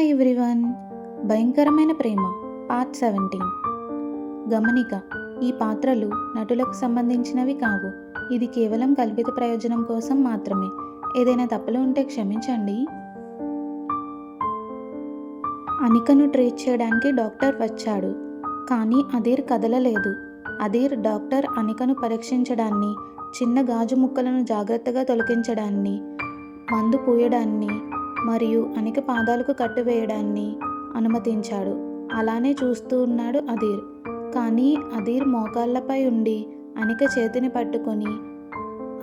Hi everyone. భయంకరమైన ప్రేమ part 17. గమనిక: ఈ పాత్రలు నటులకు సంబంధించినవి కావు. ఇది కేవలం కల్పిత ప్రయోజనం కోసం మాత్రమే. ఏదైనా తప్పులు ఉంటే క్షమించండి. అనికను ట్రీట్ చేయడానికి డాక్టర్ వచ్చాడు. కానీ అధీర్ కదలలేదు. అధీర్ డాక్టర్ అనికను పరీక్షించడాన్ని, చిన్న గాజు ముక్కలను జాగ్రత్తగా తొలగించడాన్ని, మందు పూయడాన్ని మరియు అనిక పాదాలకు కట్టువేయడాన్ని అనుమతించాడు. అలానే చూస్తూ ఉన్నాడు అధీర్. కానీ అధీర్ మోకాళ్ళపై ఉండి అనిక చేతిని పట్టుకొని,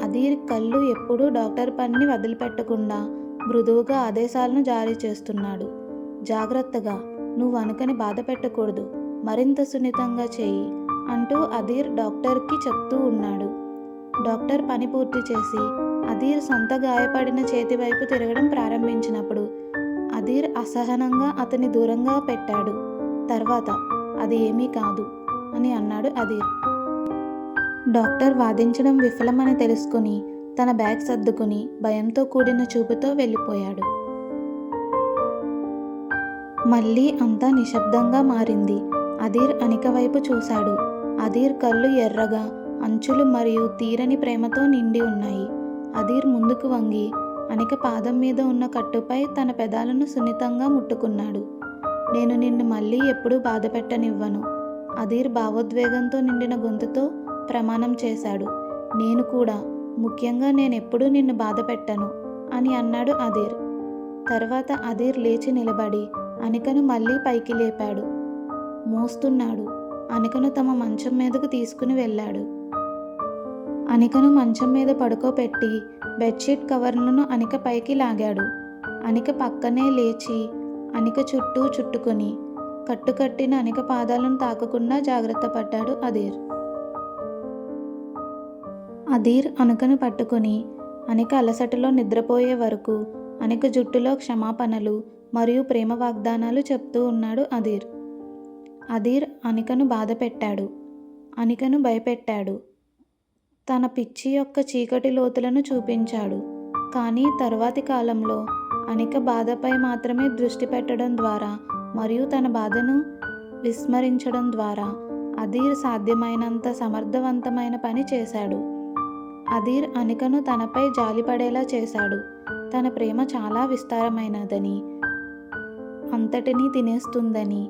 అధీర్ కళ్ళు ఎప్పుడూ డాక్టర్ పనిని వదిలిపెట్టకుండా మృదువుగా ఆదేశాలను జారీ చేస్తున్నాడు. జాగ్రత్తగా, నువ్వు అనికని బాధ పెట్టకూడదు, మరింత సున్నితంగా చేయి అంటూ అధీర్ డాక్టర్కి చెప్తూ ఉన్నాడు. డాక్టర్ పని పూర్తి చేసి అధీర్ సొంత గాయపడిన చేతి వైపు తిరగడం ప్రారంభించినప్పుడు అధీర్ అసహనంగా అతన్ని దూరంగా పెట్టాడు. తర్వాత, అది ఏమీ కాదు అని అన్నాడు అధీర్. డాక్టర్ వాదించడం విఫలమని తెలుసుకుని తన బ్యాగ్ సర్దుకుని భయంతో కూడిన చూపుతో వెళ్ళిపోయాడు. మళ్ళీ అంతా నిశ్శబ్దంగా మారింది. అధీర్ అనిక వైపు చూశాడు. అధీర్ కళ్ళు ఎర్రగా, అంచులు మరియు తీరని ప్రేమతో నిండి ఉన్నాయి. అధీర్ ముందుకు వంగి అనిక పాదం మీద ఉన్న కట్టుపై తన పెదాలను సున్నితంగా ముట్టుకున్నాడు. నేను నిన్ను మళ్ళీ ఎప్పుడూ బాధ పెట్టనివ్వను. అధీర్ భావోద్వేగంతో నిండిన గొంతుతో ప్రమాణం చేశాడు. నేను కూడా, ముఖ్యంగా నేనెప్పుడూ నిన్ను బాధ పెట్టను అని అన్నాడు అధీర్. తర్వాత అధీర్ లేచి నిలబడి అనికను మళ్ళీ పైకి లేపాడు. మోస్తున్నాడు. అనికను తమ మంచం మీదకు తీసుకుని వెళ్ళాడు. అనికను మంచం మీద పడుకోబెట్టి బెడ్షీట్ కవర్లను అనిక పైకి లాగాడు. అనిక పక్కనే లేచి అనిక చుట్టూ చుట్టుకొని కట్టుకట్టిన అనిక పాదాలను తాకకుండా జాగ్రత్త పడ్డాడు అధీర్. అధీర్ అనికను పట్టుకుని అనిక అలసటలో నిద్రపోయే వరకు అనిక జుట్టులో క్షమాపణలు మరియు ప్రేమ వాగ్దానాలు చెప్తూ ఉన్నాడు అధీర్. అధీర్ అనికను బాధ పెట్టాడు. అనికను భయపెట్టాడు. తన పిచ్చి యొక్క చీకటి లోతులను చూపించాడు. కానీ తరువాతి కాలంలో అనిక బాధపై మాత్రమే దృష్టి పెట్టడం ద్వారా మరియు తన బాధను విస్మరించడం ద్వారా అధీర్ సాధ్యమైనంత సమర్థవంతమైన పని చేశాడు. అధీర్ అనికను తనపై జాలిపడేలా చేశాడు. తన ప్రేమ చాలా విస్తారమైనదని, అంతటినీ తినేస్తుందని,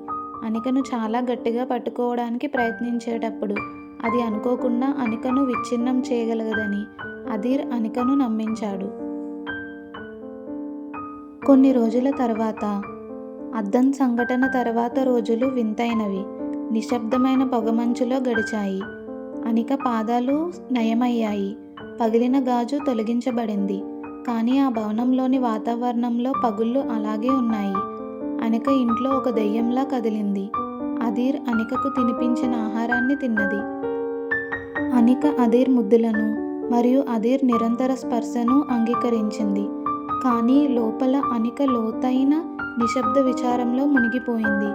అనికను చాలా గట్టిగా పట్టుకోవడానికి ప్రయత్నించేటప్పుడు అది అనుకోకుండా అనికను విచ్ఛిన్నం చేయగలదని అధీర్ అనికను నమ్మించాడు. కొన్ని రోజుల తర్వాత, అద్దం సంఘటన తర్వాత రోజులు వింతైనవి, నిశ్శబ్దమైన పొగమంచులో గడిచాయి. అనిక పాదాలు నయమయ్యాయి. పగిలిన గాజు తొలగించబడింది. కానీ ఆ భవనంలోని వాతావరణంలో పగుళ్ళు అలాగే ఉన్నాయి. అనిక ఇంట్లో ఒక దెయ్యంలా కదిలింది. అధీర్ అనికకు తినిపించిన ఆహారాన్ని తిన్నది. అనిక అధీర్ ముద్దులను మరియు అధీర్ నిరంతర స్పర్శను అంగీకరించింది. కానీ లోపల అనిక లోతైన నిశ్శబ్ద విచారంలో మునిగిపోయింది.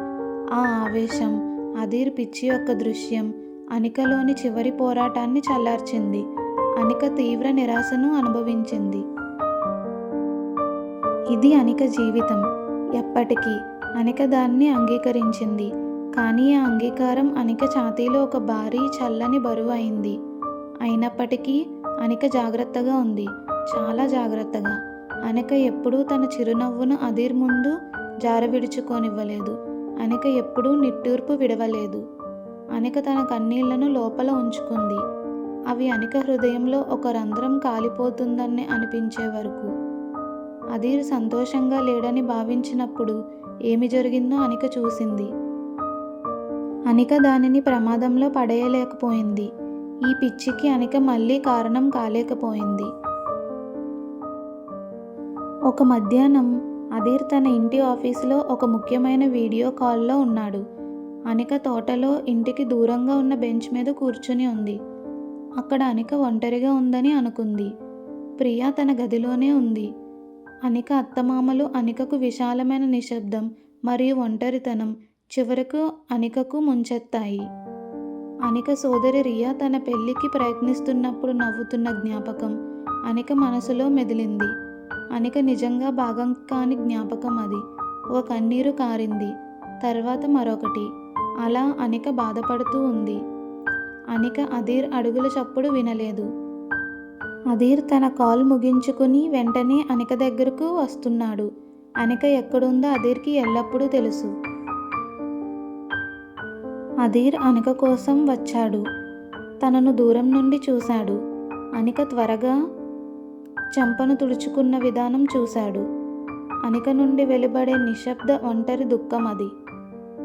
ఆ ఆవేశం, అధీర్ పిచ్చి యొక్క దృశ్యం అనికలోని చివరి పోరాటాన్ని చల్లార్చింది. అనిక తీవ్ర నిరాశను అనుభవించింది. ఇది అనిక జీవితం. ఎప్పటికీ అనిక దాన్ని అంగీకరించింది. కానీ ఆ అంగీకారం అనిక ఛాతీలో ఒక భారీ చల్లని బరువు అయింది. అయినప్పటికీ అనిక జాగ్రత్తగా ఉంది, చాలా జాగ్రత్తగా. అనిక ఎప్పుడూ తన చిరునవ్వును అధీర్ ముందు జారవిడుచుకోనివ్వలేదు. అనిక ఎప్పుడూ నిట్టూర్పు విడవలేదు. అనిక తన కన్నీళ్లను లోపల ఉంచుకుంది. అవి అనిక హృదయంలో ఒక రంధ్రం కాలిపోతుందని అనిపించే వరకు. అధీర్ సంతోషంగా లేడని భావించినప్పుడు ఏమి జరిగిందో అనిక చూసింది. అనిక దానిని ప్రమాదంలో పడేయలేకపోయింది. ఈ పిచ్చికి అనిక మళ్ళీ కారణం కాలేకపోయింది. ఒక మధ్యాహ్నం అధీర్ తన ఇంటి ఆఫీసులో ఒక ముఖ్యమైన వీడియో కాల్లో ఉన్నాడు. అనిక తోటలో ఇంటికి దూరంగా ఉన్న బెంచ్ మీద కూర్చుని ఉంది. అక్కడ అనిక ఒంటరిగా ఉందని అనుకుంది. ప్రియా తన గదిలోనే ఉంది. అనిక అత్తమామలు అనికకు విశాలమైన నిశ్శబ్దం మరియు ఒంటరితనం చివరకు అనికకు ముంచెత్తాయి. అనిక సోదరి రియా తన పెళ్లికి ప్రయత్నిస్తున్నప్పుడు నవ్వుతున్న జ్ఞాపకం అనిక మనసులో మెదిలింది. అనిక నిజంగా భాగం కాని జ్ఞాపకం అది. ఒక కన్నీరు కారింది. తర్వాత మరొకటి. అలా అనిక బాధపడుతూ ఉంది. అనిక అధీర్ అడుగుల చప్పుడు వినలేదు. అధీర్ తన కాల్ ముగించుకుని వెంటనే అనిక దగ్గరకు వస్తున్నాడు. అనిక ఎక్కడుందో అధీర్కి ఎల్లప్పుడూ తెలుసు. అధీర్ అనిక కోసం వచ్చాడు. తనను దూరం నుండి చూశాడు. అనిక త్వరగా చెంపను తుడుచుకున్న విధానం చూశాడు. అనిక నుండి వెలువడే నిశ్శబ్ద ఒంటరి దుఃఖం అది.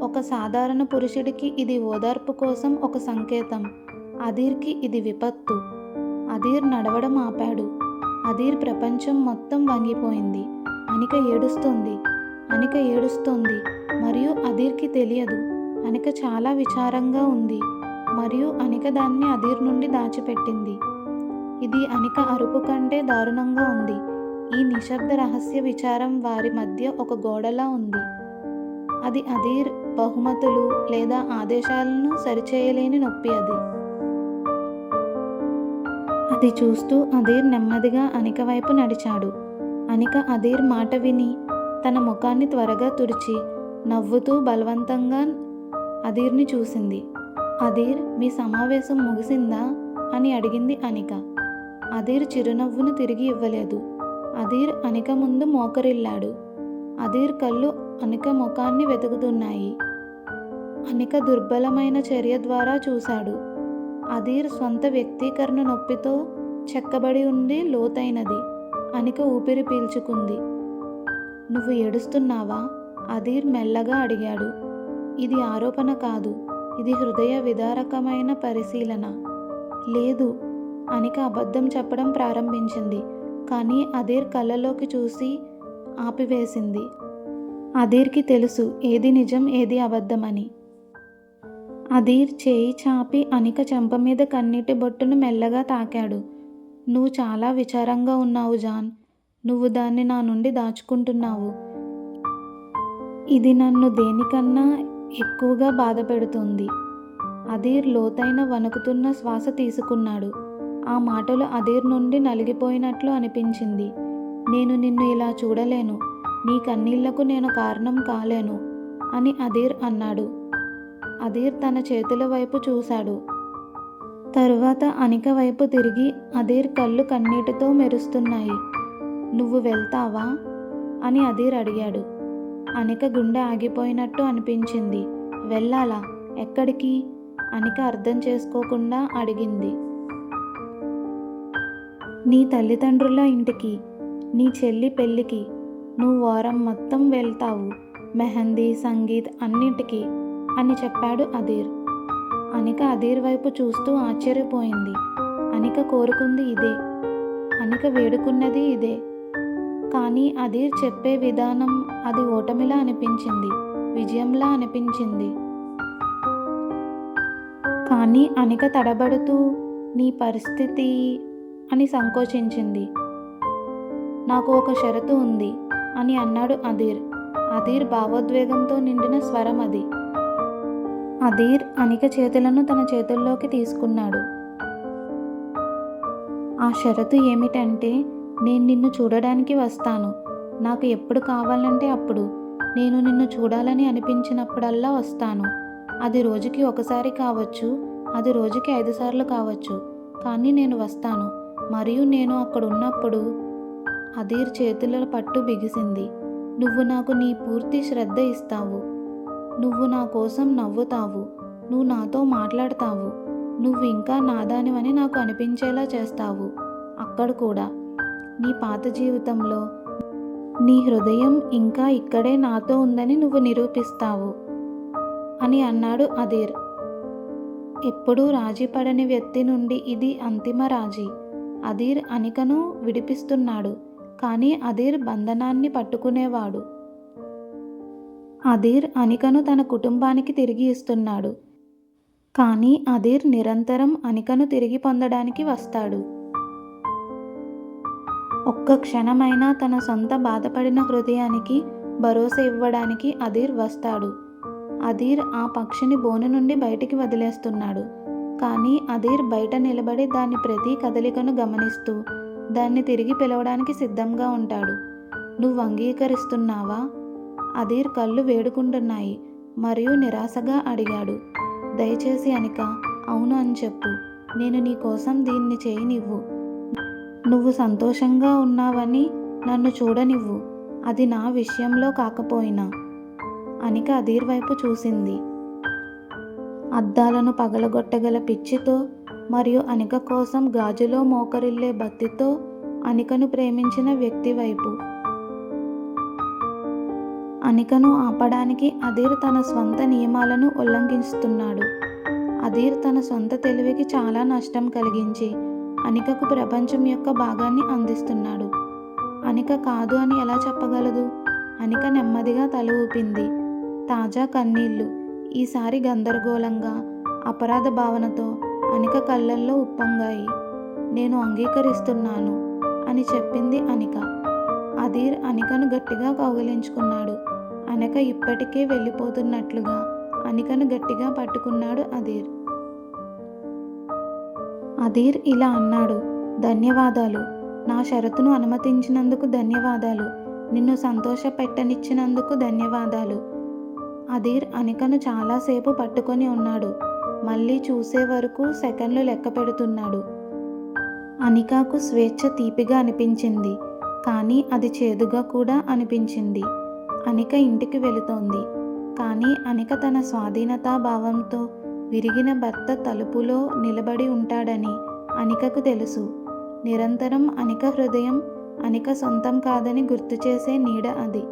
ఒక సాధారణ పురుషుడికి ఇది ఓదార్పు కోసం ఒక సంకేతం. అధీర్కి ఇది విపత్తు. అధీర్ నడవడం ఆపాడు. అధీర్ ప్రపంచం మొత్తం వంగిపోయింది. అనిక ఏడుస్తోంది. అనిక ఏడుస్తోంది మరియు అధీర్కి తెలియదు. అనిక చాలా విచారంగా ఉంది మరియు అనిక దాన్ని అధీర్ నుండి దాచిపెట్టింది. ఇది అనిక అరుపు కంటే దారుణంగా ఉంది. ఈ నిశ్శబ్ద రహస్య విచారం వారి మధ్య ఒక గోడలా ఉంది. అది అధీర్ బహుమతులు లేదా ఆదేశాలను సరిచేయలేని నొప్పి అది. అది చూస్తూ అధీర్ నెమ్మదిగా అనిక వైపు నడిచాడు. అనిక అధీర్ మాట విని తన ముఖాన్ని త్వరగా తుడిచి నవ్వుతూ బలవంతంగా అధీర్ని చూసింది. అధీర్, మీ సమావేశం ముగిసిందా అని అడిగింది అనిక. అధీర్ చిరునవ్వును తిరిగి ఇవ్వలేదు. అధీర్ అనిక ముందు మోకరిల్లాడు. అధీర్ కళ్ళు అనిక ముఖాన్ని వెతుకుతున్నాయి. అనిక దుర్బలమైన చర్య ద్వారా చూశాడు. అధీర్ స్వంత వ్యక్తీకరణ నొప్పితో చెక్కబడి ఉండి లోతైనది. అనిక ఊపిరి పీల్చుకుంది. నువ్వు ఏడుస్తున్నావా? అధీర్ మెల్లగా అడిగాడు. ఇది ఆరోపణ కాదు, ఇది హృదయ విదారకమైన పరిశీలన. లేదు, అనిక అబద్ధం చెప్పడం ప్రారంభించింది. కానీ అధీర్ కళ్ళలోకి చూసి ఆపివేసింది. అధీర్కి తెలుసు ఏది నిజం ఏది అబద్ధమని. అధీర్ చేయి చాపి అనిక చెంప మీద కన్నీటి బొట్టును మెల్లగా తాకాడు. నువ్వు చాలా విచారంగా ఉన్నావు జాన్. నువ్వు దాన్ని నా నుండి దాచుకుంటున్నావు. ఇది నన్ను దేనికన్నా ఎక్కువగా బాధ పెడుతుంది. అధీర్ లోతైన వణుకుతున్న శ్వాస తీసుకున్నాడు. ఆ మాటలు అధీర్ నుండి నలిగిపోయినట్లు అనిపించింది. నేను నిన్ను ఇలా చూడలేను. నీ కన్నీళ్లకు నేను కారణం కాలేను అని అధీర్ అన్నాడు. అధీర్ తన చేతుల వైపు చూశాడు. తరువాత అనిక వైపు తిరిగి అధీర్ కళ్ళు కన్నీటితో మెరుస్తున్నాయి. నువ్వు వెళ్తావా అని అధీర్ అడిగాడు. అనిక గుండె ఆగిపోయినట్టు అనిపించింది. వెళ్ళాలా? ఎక్కడికి? అనిక అర్థం చేసుకోకుండా అడిగింది. నీ తల్లిదండ్రుల ఇంటికి, నీ చెల్లి పెళ్ళికి. నువ్వు వారం మొత్తం వెళ్తావు. మెహందీ, సంగీత్ అన్నింటికి అని చెప్పాడు అధీర్. అనిక అధీర్ వైపు చూస్తూ ఆశ్చర్యపోయింది. అనిక కోరుకుంది ఇదే. అనిక వేడుకున్నది ఇదే. కానీ అధీర్ చెప్పే విధానం అది ఓటమిలా అనిపించింది, విజయంలా అనిపించింది. కానీ అనిక తడబడుతూ నీ పరిస్థితి అని సంకోచించింది. నాకు ఒక షరతు ఉంది అని అన్నాడు అధీర్. అధీర్ భావోద్వేగంతో నిండిన స్వరం అది. అధీర్ అనిక చేతులను తన చేతుల్లోకి తీసుకున్నాడు. ఆ షరతు ఏమిటంటే, నేను నిన్ను చూడడానికి వస్తాను. నాకు ఎప్పుడు కావాలంటే అప్పుడు. నేను నిన్ను చూడాలని అనిపించినప్పుడల్లా వస్తాను. అది రోజుకి ఒకసారి కావచ్చు, అది రోజుకి 5 సార్లు కావచ్చు. కానీ నేను వస్తాను. మరియు నేను అక్కడ ఉన్నప్పుడు అధీర్ చేతుల పట్టు బిగిసింది. నువ్వు నాకు నీ పూర్తి శ్రద్ధ ఇస్తావు. నువ్వు నా కోసం నవ్వుతావు. నువ్వు నాతో మాట్లాడతావు. నువ్వు ఇంకా నాదానివని నాకు అనిపించేలా చేస్తావు. అక్కడ కూడా నీ పాత జీవితంలో నీ హృదయం ఇంకా ఇక్కడే నాతో ఉందని నువ్వు నిరూపిస్తావు అని అన్నాడు అధీర్. ఎప్పుడూ రాజీ పడని వ్యక్తి నుండి ఇది అంతిమ రాజీ. అధీర్ అనికను విడిపిస్తున్నాడు, కానీ అధీర్ బంధనాన్ని పట్టుకునేవాడు. అధీర్ అనికను తన కుటుంబానికి తిరిగి ఇస్తున్నాడు, కానీ అధీర్ నిరంతరం అనికను తిరిగి పొందడానికి వస్తాడు. ఒక్క క్షణమైనా తన సొంత బాధపడిన హృదయానికి భరోసా ఇవ్వడానికి అధీర్ వస్తాడు. అధీర్ ఆ పక్షిని బోను నుండి బయటికి వదిలేస్తున్నాడు, కానీ అధీర్ బయట నిలబడి దాని ప్రతి కదలికను గమనిస్తూ దాన్ని తిరిగి పిలవడానికి సిద్ధంగా ఉంటాడు. నువ్వు అంగీకరిస్తున్నావా అధీర్ కళ్ళు వేడుకుంటున్నాయి మరియు నిరాశగా అడిగాడు. దయచేసి అనిక, అవును అని చెప్పు. నేను నీ కోసం దీన్ని చేయనివ్వు. నువ్వు సంతోషంగా ఉన్నావని నన్ను చూడనివ్వు. అది నా విషయంలో కాకపోయినా. అనిక అధీర్ వైపు చూసింది. అద్దాలను పగలగొట్టగల పిచ్చితో మరియు అనిక కోసం గాజులో మోకరిల్లే భక్తితో అనికను ప్రేమించిన వ్యక్తి వైపు. అనికను ఆపడానికి అధీర్ తన స్వంత నియమాలను ఉల్లంఘిస్తున్నాడు. అధీర్ తన సొంత తెలివికి చాలా నష్టం కలిగించి అనికకు ప్రపంచం యొక్క భాగాన్ని అందిస్తున్నాడు. అనిక కాదు అని ఎలా చెప్పగలదు? అనిక నెమ్మదిగా తల ఊపింది. తాజా కన్నీళ్లు, ఈసారి గందరగోళంగా, అపరాధ భావనతో అనిక కళ్ళల్లో ఉప్పొంగాయి. నేను అంగీకరిస్తున్నాను అని చెప్పింది అనిక. అధీర్ అనికను గట్టిగా కౌగిలించుకున్నాడు. అనిక ఇప్పటికే వెళ్ళిపోతున్నట్లుగా అనికను గట్టిగా పట్టుకున్నాడు అధీర్. అధీర్ ఇలా అన్నాడు, ధన్యవాదాలు. నా షరతును అనుమతించినందుకు ధన్యవాదాలు. నిన్ను సంతోషపెట్టనిచ్చినందుకు ధన్యవాదాలు. అధీర్ అనికను చాలాసేపు పట్టుకొని ఉన్నాడు. మళ్ళీ చూసే వరకు సెకండ్లు లెక్క పెడుతున్నాడు. అనికకు స్వేచ్ఛ తీపిగా అనిపించింది, కానీ అది చేదుగా కూడా అనిపించింది. అనిక ఇంటికి వెళుతోంది. కానీ అనిక తన స్వాధీనతా భావంతో విరిగిన భర్త తలుపులో నిలబడి ఉంటాడని అనికకు తెలుసు. నిరంతరం అనిక హృదయం అనిక సొంతం కాదని గుర్తుచేసే నీడ అది.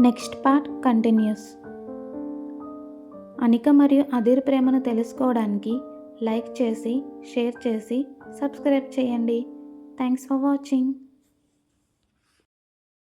Next part continuous. అనిక మరియు అధీర్ ప్రేమను తెలుసుకోవడానికి లైక్ చేసి, షేర్ చేసి, సబ్స్క్రైబ్ చేయండి. Thanks for watching.